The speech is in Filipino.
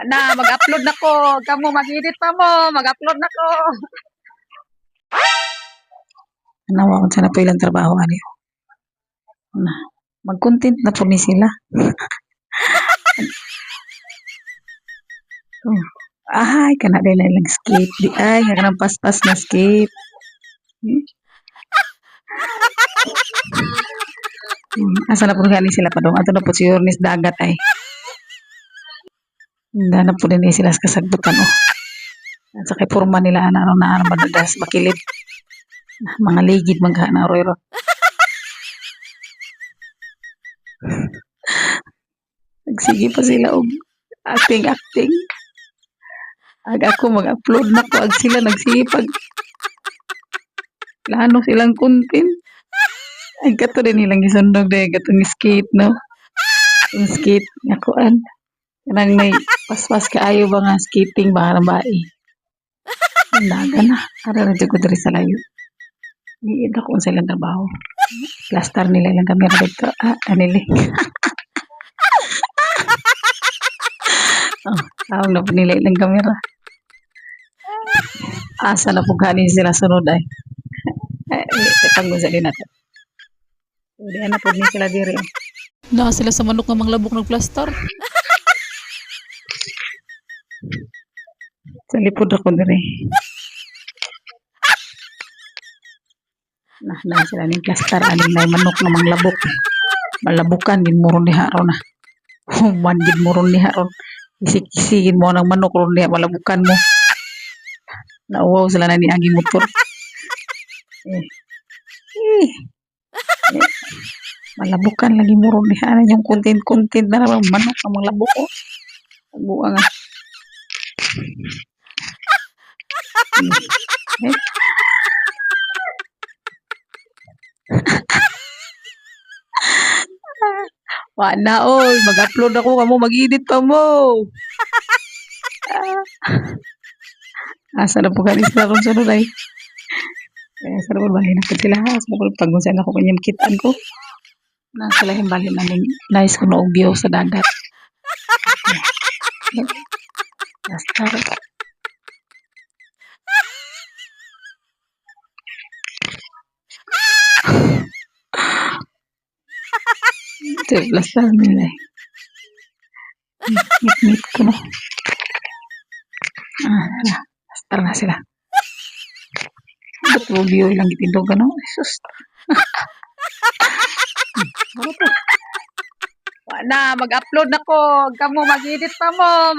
Na, mag-upload na ko. Kamu, mag-edit pa mo. Mag-upload na ko. Nawa ko sana po ilang trabaho ani. Na, mag-content na po ni sila. Oh. Ay, kana din na ilang skip. Di ay, nga kanang pas-pas na skip. Asa na po gani sila pa dong. Ato na po si Yornis dagat ay. Hindi na po din sila sa kasagbutan oh. At sa kay purma nila ano na ano madadas bakilid. Mga ligid magana roy ro. Nagsige pa sila og acting. Ag ako mag-upload na ko ag sila nagsipag. Plano silang content. Ay kato din nilang gisundog de katong skate no. Yung skate nakuan. Kanang may paspas kaayo ba nga skating ba nga bae. Naga na. Ara na ko diri sa layo. Iid ako sa ilang trabaho. Plaster nila ilang kamera dito. Anili. Oh, tawag na po nila ilang kamera. Asa na po ganin sila sunod ay. Tanggo sa din nato. Hindi na po ni sila diri. Na sila sa manok nga manglabok ng plaster. Sa lipod ako diri. Na sila ning plaster aning may manok na manglabok. Malabukan din moron diha ron na. Human gid moron diha ron. Isik-isigin mo ng manok ron diha malabukan mo. Nauwaw sila na ni agi motor. Malabukan lagi moron diha na yung content na naman manok ang manglabok ko. Buang nga. Wala oy, mag-upload ako kamo mag-edit pa mo. Asa na po galing sila kung sunod ay. Sa naman bahay na po sila. Sa naman pag-unsan ako kanyang kitaan ko. Nasa lahing bali namin. Nice ko na view sa dagat. Plaster. Ito yung plaster nila eh. Meet ko no. Plaster na sila. Ba't mo view ilang itindog ano? Sus. Na, mag-upload na ko. Kamu mag-edit pa mo.